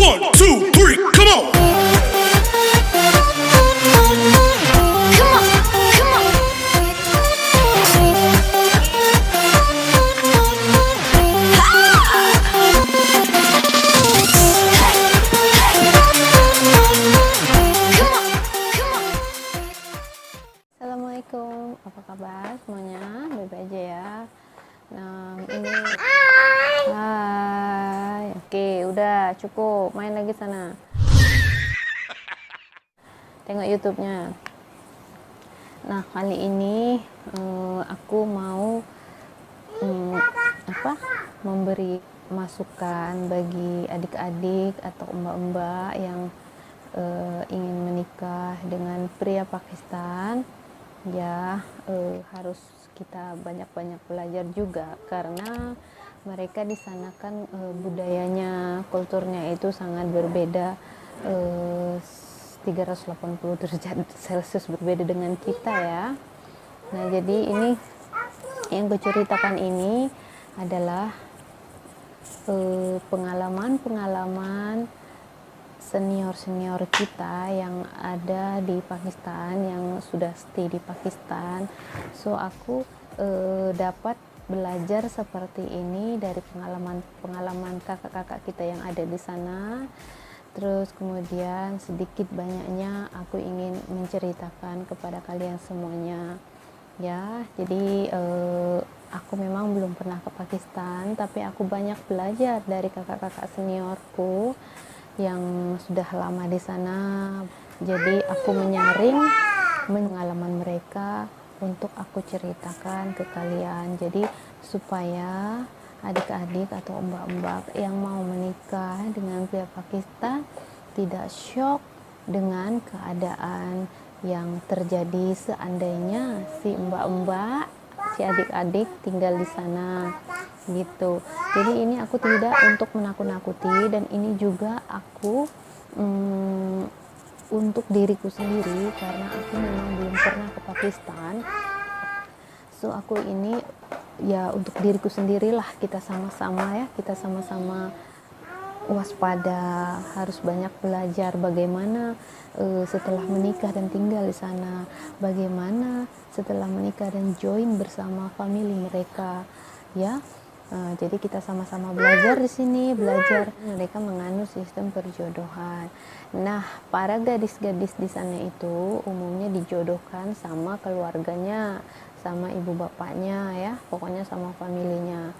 One, two, three, come on! Assalamualaikum, apa kabar semuanya? Baik-baik aja ya. Nah, ini hai. Oke, udah cukup. Main lagi sana. Tengok YouTube-nya. Nah, kali ini aku mau memberi masukan bagi adik-adik atau mbak-mbak yang ingin menikah dengan pria Pakistan. Ya, harus kita banyak-banyak belajar juga karena mereka di sana kan budayanya, kulturnya itu sangat berbeda, 380 derajat Celcius berbeda dengan kita ya. Nah, jadi ini yang kuceritakan ini adalah pengalaman-pengalaman senior-senior kita yang ada di Pakistan, yang sudah stay di Pakistan. So aku dapat belajar seperti ini dari pengalaman kakak-kakak kita yang ada di sana. Terus kemudian sedikit banyaknya aku ingin menceritakan kepada kalian semuanya ya. Jadi aku memang belum pernah ke Pakistan, tapi aku banyak belajar dari kakak-kakak seniorku yang sudah lama di sana. Jadi aku menyaring pengalaman mereka untuk aku ceritakan ke kalian. Jadi supaya adik-adik atau mbak-mbak yang mau menikah dengan pria Pakistan tidak shock dengan keadaan yang terjadi seandainya si mbak-mbak, si adik-adik tinggal di sana gitu. Jadi ini aku tidak untuk menakut-nakuti, dan ini juga aku untuk diriku sendiri karena aku memang belum pernah ke Pakistan. So aku ini ya untuk diriku sendirilah, kita sama-sama ya, kita sama-sama waspada, harus banyak belajar bagaimana setelah menikah dan tinggal di sana, bagaimana setelah menikah dan join bersama family mereka ya. Jadi kita sama-sama belajar di sini, belajar mereka menganut sistem perjodohan. Nah, para gadis-gadis di sana itu umumnya dijodohkan sama keluarganya, sama ibu bapaknya ya, pokoknya sama familinya.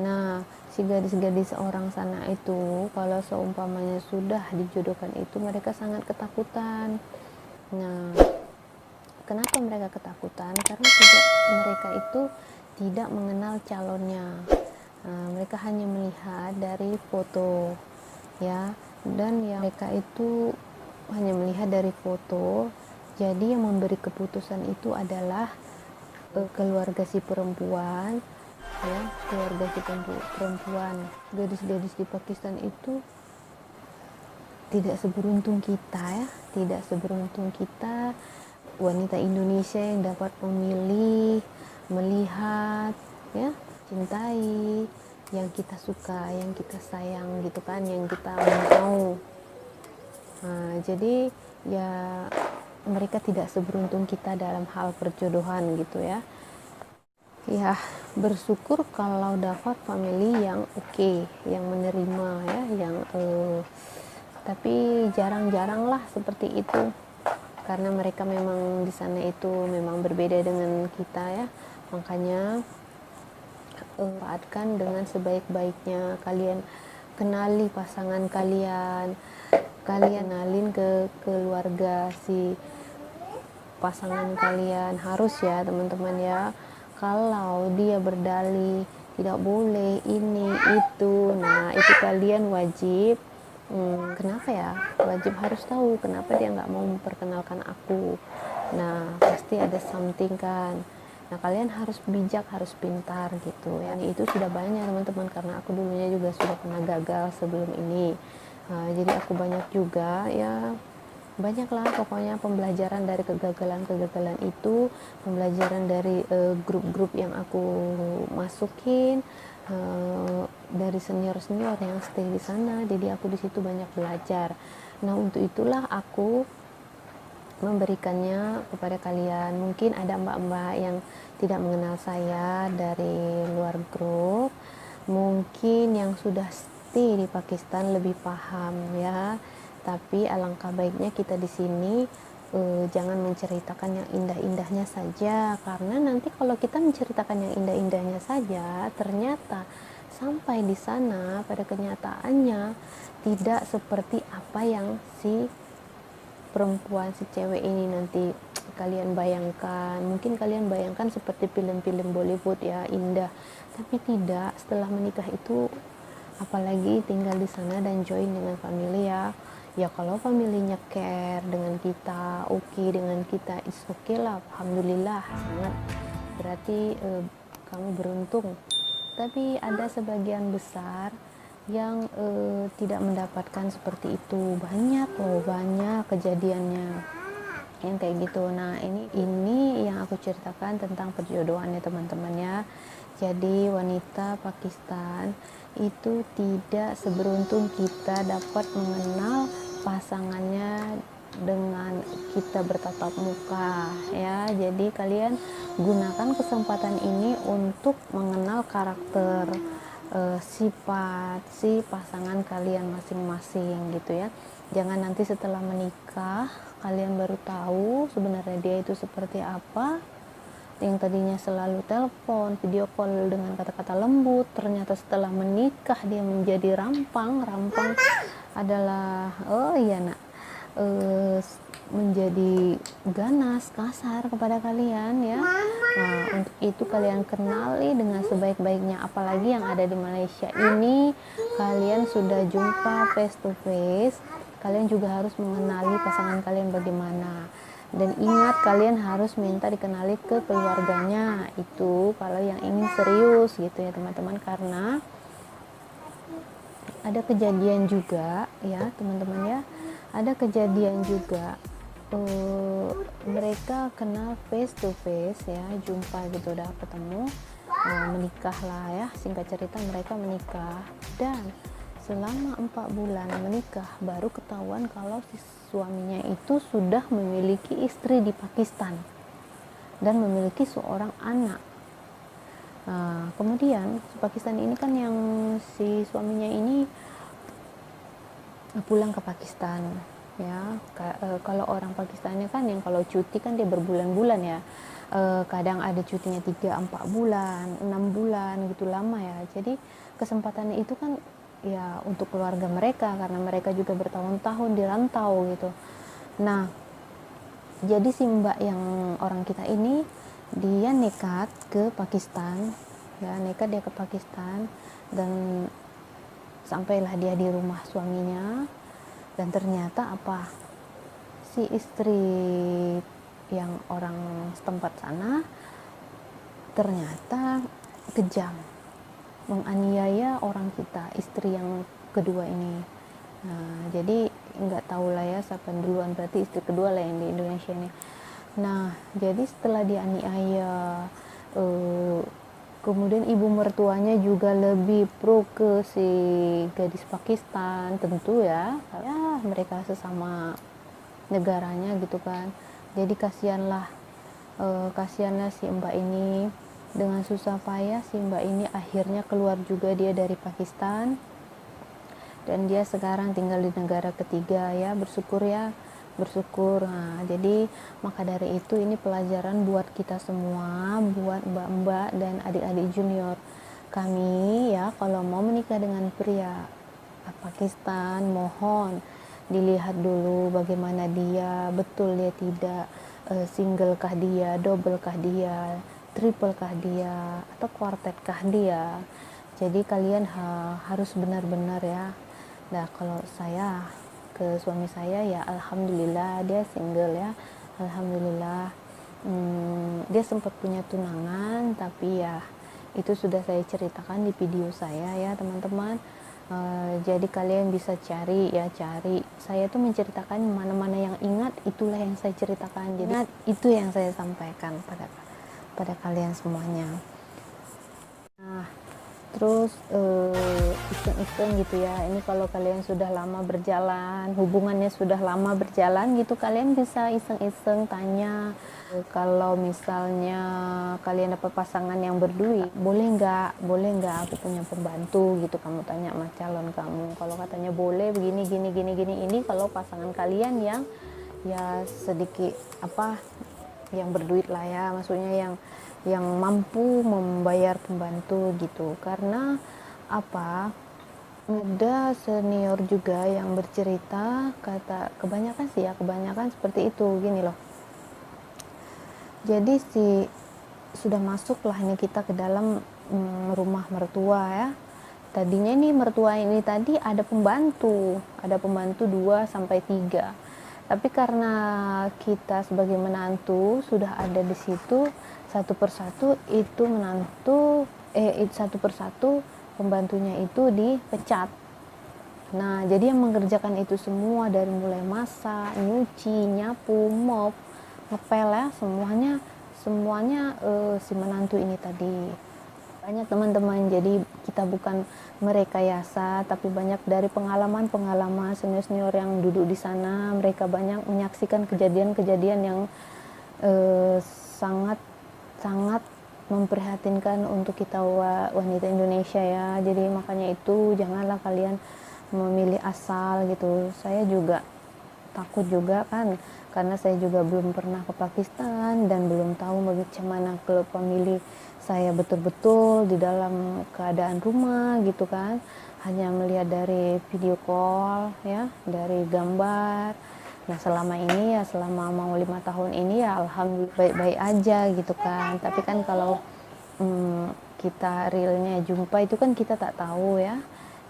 Nah, si gadis-gadis orang sana itu kalau seumpamanya sudah dijodohkan itu mereka sangat ketakutan. Nah, kenapa mereka ketakutan? Karena mereka itu tidak mengenal calonnya. Mereka hanya melihat dari foto ya, dan yang mereka itu hanya melihat dari foto. Jadi yang memberi keputusan itu adalah keluarga si perempuan ya, keluarga si perempuan. Gadis-gadis di Pakistan itu tidak seberuntung kita ya, tidak seberuntung kita wanita Indonesia yang dapat memilih, melihat ya, cintai yang kita suka, yang kita sayang gitu kan, yang kita mau. Jadi ya mereka tidak seberuntung kita dalam hal perjodohan gitu ya. Ya bersyukur kalau dapat family yang oke, yang menerima ya, yang tapi jarang-jarang lah seperti itu karena mereka memang di sana itu memang berbeda dengan kita ya. Makanya manfaatkan dengan sebaik-baiknya. Kalian kenali pasangan kalian, kalian kenalin ke keluarga si pasangan kalian. Harus ya teman-teman ya, kalau dia berdalih tidak boleh ini itu, nah itu kalian wajib kenapa ya, wajib harus tahu kenapa dia nggak mau memperkenalkan aku. Nah pasti ada something kan. Nah kalian harus bijak, harus pintar gitu ya. Itu sudah banyak teman-teman, karena aku dulunya juga sudah pernah gagal sebelum ini. Jadi aku banyak juga ya, banyaklah pokoknya pembelajaran dari kegagalan-kegagalan itu, pembelajaran dari grup-grup yang aku masukin, dari senior-senior yang stay di sana, jadi aku di situ banyak belajar. Nah, untuk itulah aku memberikannya kepada kalian. Mungkin ada mbak-mbak yang tidak mengenal saya dari luar grup, mungkin yang sudah stay di Pakistan lebih paham ya. Tapi alangkah baiknya kita di sini jangan menceritakan yang indah-indahnya saja, karena nanti kalau kita menceritakan yang indah-indahnya saja, ternyata sampai di sana pada kenyataannya tidak seperti apa yang si perempuan, si cewek ini nanti kalian bayangkan. Mungkin kalian bayangkan seperti film-film Bollywood ya, indah, tapi tidak. Setelah menikah itu, apalagi tinggal di sana dan join dengan family ya kalau familynya care dengan kita, oke dengan kita, is okay lah, alhamdulillah, sangat berarti kamu beruntung. Tapi ada sebagian besar yang tidak mendapatkan seperti itu. Banyak loh, banyak kejadiannya yang kayak gitu. Nah, ini yang aku ceritakan tentang perjodohan ya teman-teman ya. Jadi wanita Pakistan itu tidak seberuntung kita dapat mengenal pasangannya dengan kita bertatap muka ya. Jadi kalian gunakan kesempatan ini untuk mengenal karakter, sifat si pasangan kalian masing-masing gitu ya. Jangan nanti setelah menikah kalian baru tahu sebenarnya dia itu seperti apa. Yang tadinya selalu telepon, video call dengan kata-kata lembut, ternyata setelah menikah dia menjadi rampang adalah menjadi ganas, kasar kepada kalian ya. Nah, untuk itu kalian kenali dengan sebaik-baiknya. Apalagi yang ada di Malaysia ini, kalian sudah jumpa face to face, kalian juga harus mengenali pasangan kalian bagaimana. Dan ingat, kalian harus minta dikenali ke keluarganya, itu kalau yang ingin serius gitu ya teman-teman. Karena ada kejadian juga ya teman-teman ya, ada kejadian juga mereka kenal face to face ya, jumpa gitu, udah ketemu, menikah lah ya, singkat cerita mereka menikah, dan selama 4 bulan menikah baru ketahuan kalau si suaminya itu sudah memiliki istri di Pakistan dan memiliki seorang anak. Nah, kemudian si Pakistan ini kan, yang si suaminya ini pulang ke Pakistan ya. Kalau orang Pakistannya kan yang kalau cuti kan dia berbulan-bulan ya, kadang ada cutinya 3-4 bulan, 6 bulan gitu, lama ya. Jadi kesempatannya itu kan ya untuk keluarga mereka, karena mereka juga bertahun-tahun di rantau gitu. Nah, jadi si mbak yang orang kita ini, dia nekat ke Pakistan ya, nekat dia ke Pakistan, dan sampailah dia di rumah suaminya. Dan ternyata apa, si istri yang orang setempat sana ternyata kejam, menganiaya orang kita, istri yang kedua ini. Nah, jadi nggak tahu lah ya siapa duluan, berarti istri kedua lah yang di Indonesia ini. Nah, jadi setelah dianiaya, kemudian ibu mertuanya juga lebih pro ke si gadis Pakistan, tentu ya mereka sesama negaranya gitu kan. Jadi kasihanlah si mbak ini. Dengan susah payah si mbak ini akhirnya keluar juga dia dari Pakistan, dan dia sekarang tinggal di negara ketiga ya. Bersyukur ya, bersyukur. Nah, jadi maka dari itu ini pelajaran buat kita semua, buat mbak-mbak dan adik-adik junior kami ya. Kalau mau menikah dengan pria Pakistan, mohon dilihat dulu bagaimana dia, betul dia tidak single kah dia, double kah dia, triple kah dia, atau quartet kah dia. Jadi kalian harus benar-benar ya. Nah, kalau saya ke suami saya ya alhamdulillah dia single ya, alhamdulillah. Dia sempat punya tunangan, tapi ya itu sudah saya ceritakan di video saya ya teman-teman. Jadi kalian bisa cari. Saya tuh menceritakan mana-mana yang ingat, itulah yang saya ceritakan. Jadi itu yang saya sampaikan pada kalian semuanya. Nah, Terus iseng-iseng gitu ya, ini kalau kalian sudah lama berjalan, hubungannya sudah lama berjalan gitu, kalian bisa iseng-iseng tanya, kalau misalnya kalian dapat pasangan yang berduit, boleh nggak aku punya pembantu gitu, kamu tanya sama calon kamu. Kalau katanya boleh, begini gini gini gini, ini kalau pasangan kalian yang ya sedikit apa, yang berduit lah ya, maksudnya yang mampu membayar pembantu gitu. Karena apa, ada senior juga yang bercerita, kata kebanyakan sih ya, kebanyakan seperti itu, gini loh. Jadi sudah masuklah ini kita ke dalam rumah mertua ya. Tadinya ini mertua ini tadi ada pembantu 2 sampai 3. Tapi karena kita sebagai menantu sudah ada di situ, satu persatu itu menantu satu persatu pembantunya itu dipecat. Nah, jadi yang mengerjakan itu semua dari mulai masak, nyuci, nyapu, mop, ngepel ya, semuanya si menantu ini tadi. Banyak teman-teman, jadi kita bukan merekayasa, tapi banyak dari pengalaman senior-senior yang duduk di sana, mereka banyak menyaksikan kejadian-kejadian yang sangat memprihatinkan untuk kita wanita Indonesia ya. Jadi makanya itu janganlah kalian memilih asal gitu. Saya juga takut juga kan, karena saya juga belum pernah ke Pakistan dan belum tahu bagaimana kalau pemilih saya betul-betul di dalam keadaan rumah gitu kan, hanya melihat dari video call ya, dari gambar. Nah selama ini ya, selama mau 5 tahun ini ya alhamdulillah baik-baik aja gitu kan. Tapi kan kalau kita realnya jumpa itu kan kita tak tahu ya.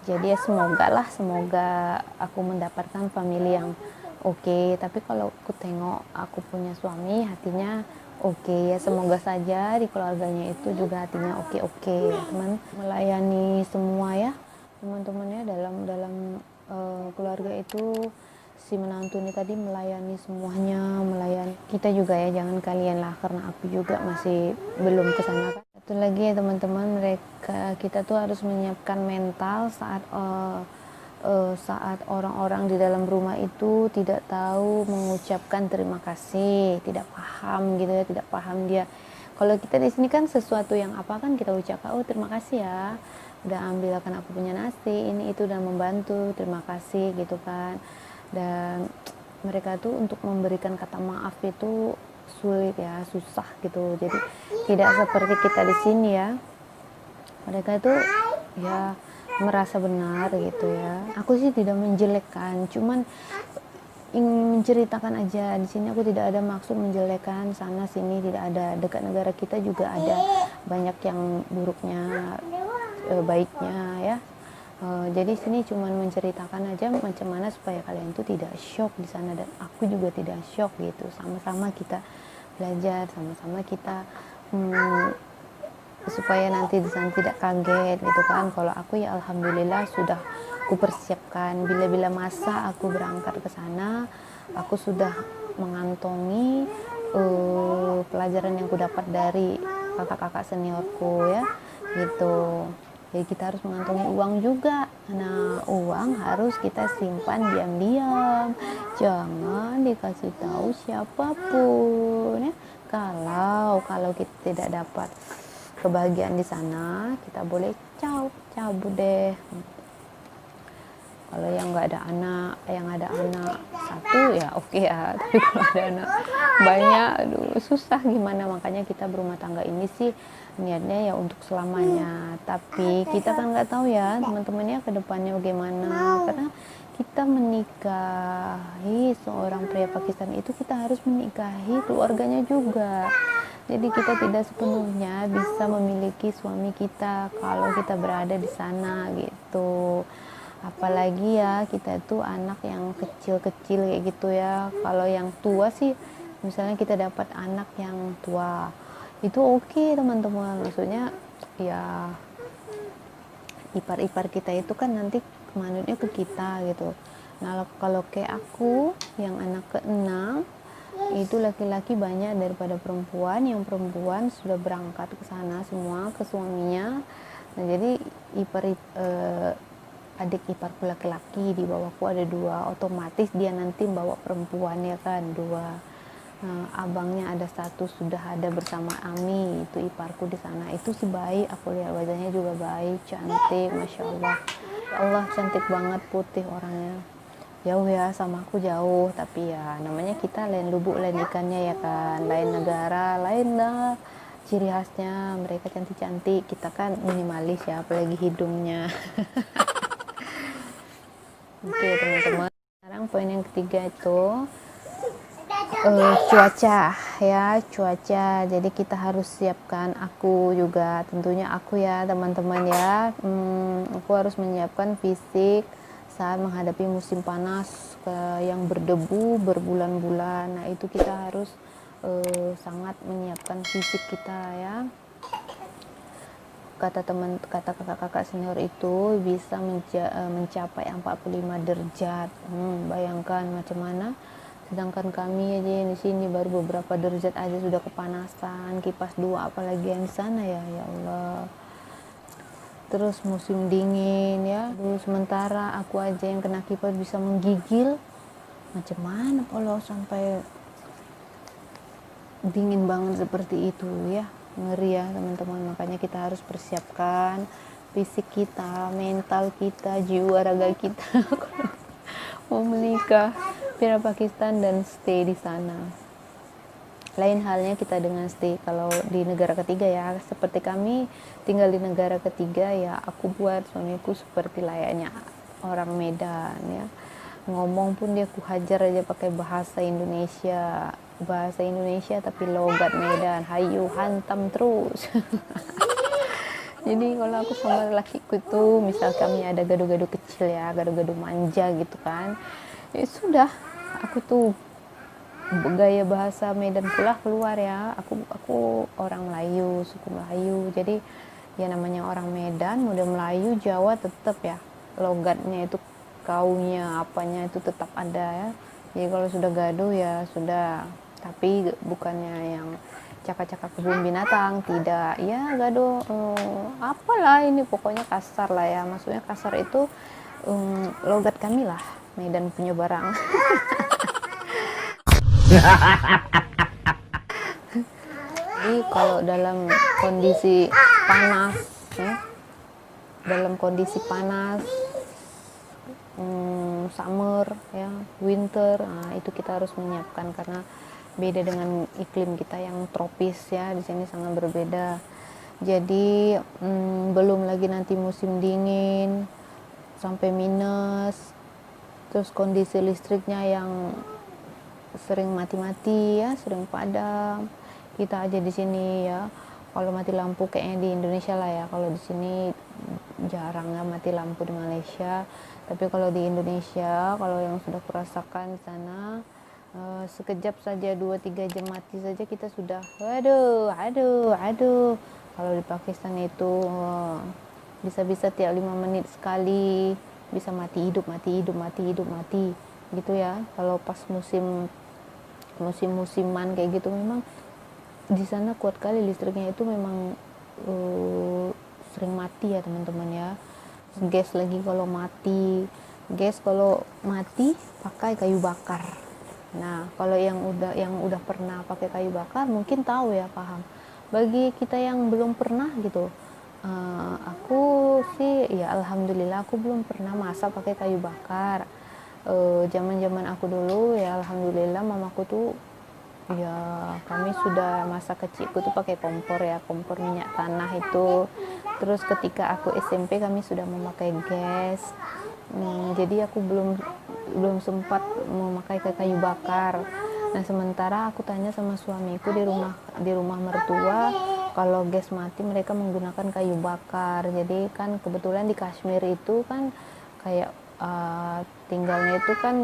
Jadi ya semoga aku mendapatkan family yang oke. Tapi kalau aku tengok aku punya suami hatinya oke ya, semoga saja di keluarganya itu juga hatinya oke ya teman, melayani semua ya teman-temannya dalam keluarga itu. Si menantu ini tadi melayani semuanya, melayani kita juga ya, jangan kalian lah, karena aku juga masih belum kesana kan. Satu lagi ya teman-teman, kita tuh harus menyiapkan mental saat orang-orang di dalam rumah itu tidak tahu mengucapkan terima kasih, tidak paham gitu ya, tidak paham dia. Kalau kita di sini kan sesuatu yang apa kan kita ucapkan, oh terima kasih ya, udah ambilkan aku punya nasi, ini itu, dan membantu, terima kasih gitu kan. Dan mereka tuh untuk memberikan kata maaf itu sulit ya, susah gitu. Jadi tidak seperti kita di sini ya, mereka itu ya merasa benar gitu ya. Aku sih tidak menjelekkan, cuman ingin menceritakan aja. Di sini aku tidak ada maksud menjelekkan sana sini, tidak ada. Dekat negara kita juga ada banyak yang buruknya, baiknya ya. Jadi sini cuman menceritakan aja macam mana supaya kalian tuh tidak shock di sana, dan aku juga tidak shock gitu. Sama-sama kita belajar, sama-sama kita supaya nanti di sana tidak kaget gitu kan. Kalau aku ya alhamdulillah sudah aku persiapkan, bila masa aku berangkat ke sana, aku sudah mengantongi pelajaran yang aku dapat dari kakak-kakak seniorku ya gitu. Jadi kita harus mengantongi uang juga. Nah uang harus kita simpan diam-diam, jangan dikasih tahu siapapun ya. Kalau kita tidak dapat kebahagiaan di sana, kita boleh cabut deh. Kalau yang nggak ada anak, yang ada anak satu ya oke ya. Tapi kalau ada anak banyak, aduh susah gimana. Makanya kita berumah tangga ini sih niatnya ya untuk selamanya. Tapi kita kan nggak tahu ya teman-temannya ke depannya bagaimana. Karena kita menikahi seorang pria Pakistan itu, kita harus menikahi keluarganya juga. Jadi kita tidak sepenuhnya bisa memiliki suami kita kalau kita berada di sana gitu. Apalagi ya kita itu anak yang kecil-kecil kayak gitu ya. Kalau yang tua sih, misalnya kita dapat anak yang tua, itu oke teman-teman. Maksudnya ya ipar-ipar kita itu kan nanti manutnya ke kita gitu. Nah kalau kayak aku yang anak ke-6, itu laki-laki banyak daripada perempuan. Yang perempuan sudah berangkat ke sana semua, ke suaminya. Nah jadi adik iparku laki-laki, di bawahku ada 2, otomatis dia nanti bawa perempuan ya kan 2. Abangnya ada 1 sudah ada bersama Ami, itu iparku di sana. Itu sih baik, aku lihat wajahnya juga baik, cantik, masya Allah. Ya Allah, cantik banget, putih orangnya. Jauh ya, sama aku jauh, tapi ya namanya kita lain lubuk lain ikannya ya kan, lain negara, lain lah ciri khasnya. Mereka cantik-cantik, kita kan minimalis ya, apalagi hidungnya. Oke teman-teman, sekarang poin yang ketiga itu cuaca ya, cuaca. Jadi kita harus siapkan, aku juga tentunya aku ya teman-teman ya, aku harus menyiapkan fisik saat menghadapi musim panas yang berdebu berbulan-bulan. Nah itu kita harus sangat menyiapkan fisik kita ya. Kata kakak-kakak senior itu bisa mencapai 45 derajat. Bayangkan macam mana. Sedangkan kami aja di sini baru beberapa derajat aja sudah kepanasan, kipas 2 apalagi yang di sana ya, ya Allah. Terus musim dingin ya. Dulu sementara aku aja yang kena kipas bisa menggigil. Macam mana kalau sampai dingin banget seperti itu ya. Ngeri ya teman-teman. Makanya kita harus persiapkan fisik kita, mental kita, jiwa raga kita mau menikah pindah Pakistan dan stay di sana. Lain halnya kita dengan stay kalau di negara ketiga ya, seperti kami tinggal di negara ketiga ya, aku buat suamiku seperti layaknya orang Medan ya. Ngomong pun dia kuhajar aja pakai bahasa Indonesia tapi logat Medan, hayu hantam terus. Jadi kalau aku sama lakiku itu misal kami ada gaduh-gaduh kecil ya, gaduh-gaduh manja gitu kan, ya sudah, aku tuh gaya bahasa Medan pula keluar ya. Aku orang Melayu, suku Melayu, jadi ya namanya orang Medan udah Melayu Jawa tetap ya logatnya itu, kaunya apanya itu tetap ada ya. Jadi kalau sudah gaduh ya sudah, tapi bukannya yang cakap-cakap kebun binatang, tidak ya, gaduh apalah ini pokoknya kasar lah ya, maksudnya kasar itu logat kami lah, Medan punya barang. Jadi kalau dalam kondisi panas ya, summer ya, winter, nah itu kita harus menyiapkan karena beda dengan iklim kita yang tropis ya, di sini sangat berbeda. Jadi belum lagi nanti musim dingin sampai minus, terus kondisi listriknya yang sering mati-mati ya, sering padam. Kita aja di sini ya, kalau mati lampu kayaknya di Indonesia lah ya, kalau di sini jarang ya mati lampu di Malaysia. Tapi kalau di Indonesia, kalau yang sudah kurasakan di sana, sekejap saja 2-3 jam mati saja kita sudah aduh. Kalau di Pakistan itu bisa-bisa tiap 5 menit sekali bisa mati hidup gitu ya. Kalau pas musim-musiman kayak gitu memang di sana kuat kali listriknya itu, memang sering mati ya teman-teman ya. Gas lagi kalau mati pakai kayu bakar. Nah kalau yang udah pernah pakai kayu bakar mungkin tahu ya, paham. Bagi kita yang belum pernah gitu, aku sih ya alhamdulillah aku belum pernah masak pakai kayu bakar. Zaman aku dulu ya alhamdulillah mamaku tuh ya, kami sudah masa kecilku tuh pakai kompor minyak tanah itu. Terus ketika aku SMP kami sudah memakai gas. Jadi aku belum sempat memakai kayu bakar. Nah sementara aku tanya sama suamiku di rumah mertua, kalau gas mati mereka menggunakan kayu bakar. Jadi kan kebetulan di Kashmir itu kan kayak tinggalnya itu kan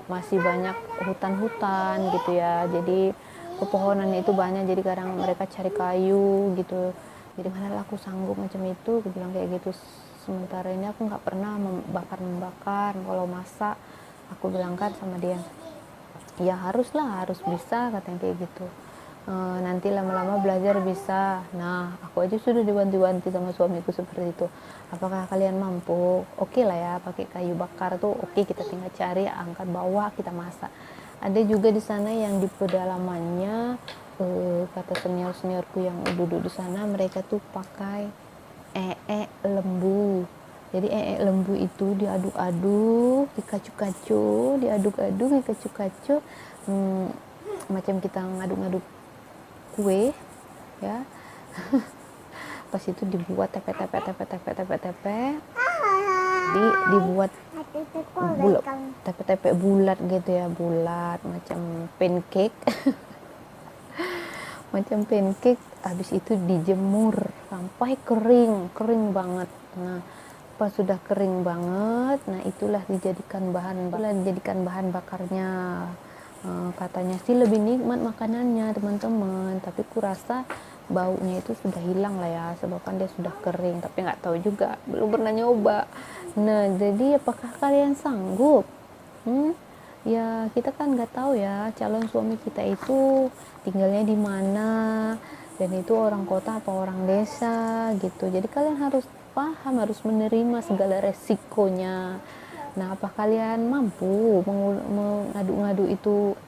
masih banyak hutan-hutan gitu ya, jadi pepohonan itu banyak, jadi kadang mereka cari kayu gitu. Jadi mana aku sanggup macam itu, aku bilang kayak gitu. Sementara ini aku nggak pernah membakar kalau masak. Aku bilang kan sama dia, ya harus bisa, katanya kayak gitu. nanti lama-lama belajar bisa. Nah, aku aja sudah diwanti-wanti sama suamiku seperti itu. Apakah kalian mampu? Oke lah ya, pakai kayu bakar tuh oke, kita tinggal cari, angkat, bawa, kita masak. Ada juga di sana yang di pedalamannya, kata senior-seniorku yang duduk di sana, mereka tuh pakai lembu. Jadi lembu itu diaduk-aduk, dikacuk-kacuk, diaduk-aduk, dikacuk-kacuk, macam kita ngaduk-ngaduk kue, ya. Pas itu dibuat tepe, dibuat bulat, tepe bulat gitu ya, bulat macam pancake. Macam pancake. Habis itu dijemur sampai kering banget. Nah, pas sudah kering banget, nah itulah dijadikan bahan bakarnya. Katanya sih lebih nikmat makanannya, teman-teman, tapi kurasa baunya itu sudah hilang lah ya, sebab kan dia sudah kering, tapi nggak tahu juga, belum pernah nyoba. Nah, jadi apakah kalian sanggup? Ya kita kan nggak tahu ya calon suami kita itu tinggalnya di mana, dan itu orang kota apa orang desa gitu. Jadi kalian harus paham, harus menerima segala resikonya. Nah, apa kalian mampu mengadu-ngadu itu?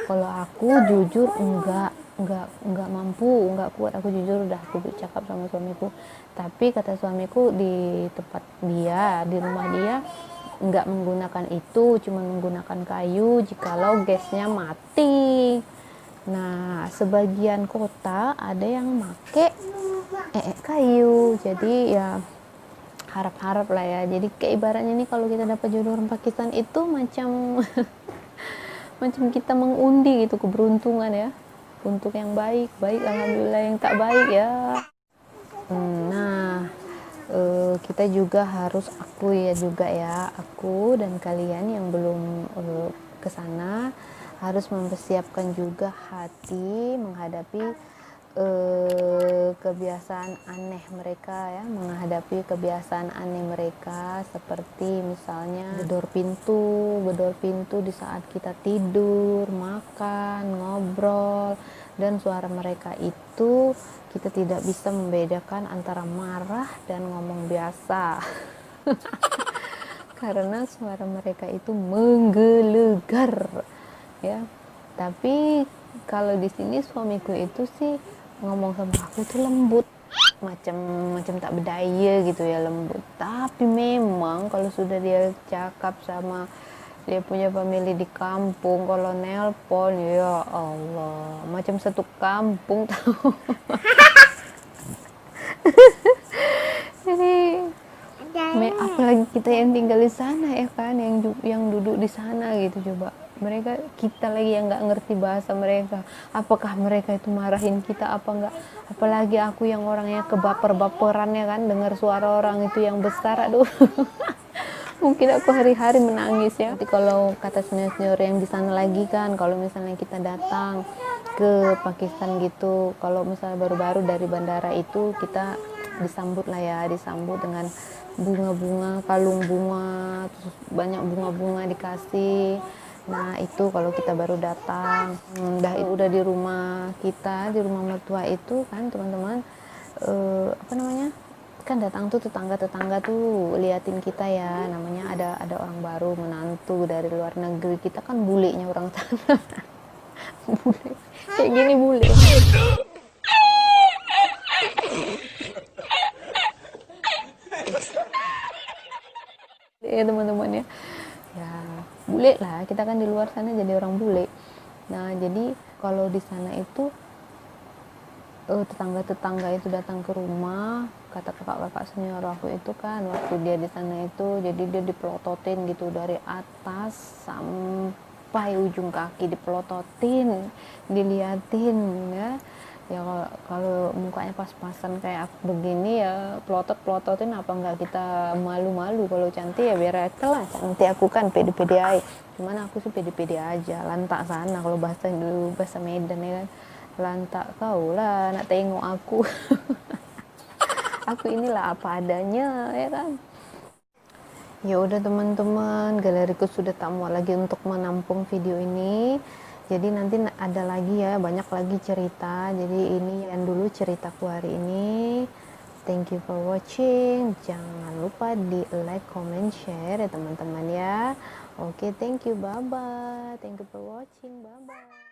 Kalau aku jujur enggak mampu, enggak kuat. Aku jujur udah aku cakap sama suamiku. Tapi kata suamiku di tempat dia, di rumah dia enggak menggunakan itu, cuma menggunakan kayu jikalau gasnya mati. Nah, sebagian kota ada yang make kayu. Jadi ya harap-harap lah ya. Jadi kayak ibaratnya nih, kalau kita dapat jodoh orang Pakistan itu macam macam kita mengundi gitu keberuntungan ya, untuk yang baik alhamdulillah, yang tak baik ya. Nah, kita juga harus akui ya juga ya, aku dan kalian yang belum ke sana harus mempersiapkan juga hati menghadapi kebiasaan aneh mereka ya, menghadapi kebiasaan aneh mereka, seperti misalnya gedor pintu di saat kita tidur, makan, ngobrol, dan suara mereka itu kita tidak bisa membedakan antara marah dan ngomong biasa. Karena suara mereka itu menggelegar ya. Tapi kalau di sini suamiku itu sih ngomong sama aku tuh lembut, macam tak berdaya gitu ya, lembut. Tapi memang kalau sudah dia cakap sama dia punya family di kampung, kalau nelpon ya Allah macam satu kampung tahu. Jadi apalagi kita yang tinggal di sana ya kan, yang duduk di sana gitu, coba kita lagi yang nggak ngerti bahasa mereka, apakah mereka itu marahin kita apa enggak, apalagi aku yang orangnya kebaper-baperan ya kan, dengar suara orang itu yang besar, aduh. Mungkin aku hari-hari menangis ya. Nanti kalau kata senior yang di sana lagi kan, kalau misalnya kita datang ke Pakistan gitu, kalau misalnya baru-baru dari bandara itu kita disambut lah ya, disambut dengan bunga-bunga, kalung bunga, terus banyak bunga-bunga dikasih. Nah, itu kalau kita baru datang, udah di rumah kita, di rumah mertua itu kan, teman-teman, apa namanya? Kan datang tuh tetangga-tetangga tuh liatin kita ya, namanya ada orang baru, menantu dari luar negeri, kita kan bulenya orang sana. Bule kayak gini, bule ya teman-teman ya. Ya bule lah, kita kan di luar sana jadi orang bule. Nah, jadi kalau di sana itu tetangga-tetangga itu datang ke rumah, kata kakak-kakak senior aku itu kan, waktu dia di sana itu, jadi dia dipelototin gitu dari atas sampai ujung kaki, dipelototin, diliatin ya. Ya kalau mukanya pas-pasan kayak aku begini ya, pelototin apa enggak kita malu-malu. Kalau cantik ya biar aja lah, cantik aku kan pede-pede aja. Cuman aku sih pede-pede aja, lantak sana kalau bahasa Medan ya kan. Lantak kau lah nak tengok aku. Aku inilah apa adanya ya kan. Ya udah teman-teman, galeriku sudah tak muat lagi untuk menampung video ini. Jadi nanti ada lagi ya, banyak lagi cerita. Jadi ini yang dulu ceritaku hari ini. Thank you for watching. Jangan lupa di like, comment, share ya teman-teman ya. Oke, thank you, bye bye. Thank you for watching, bye bye.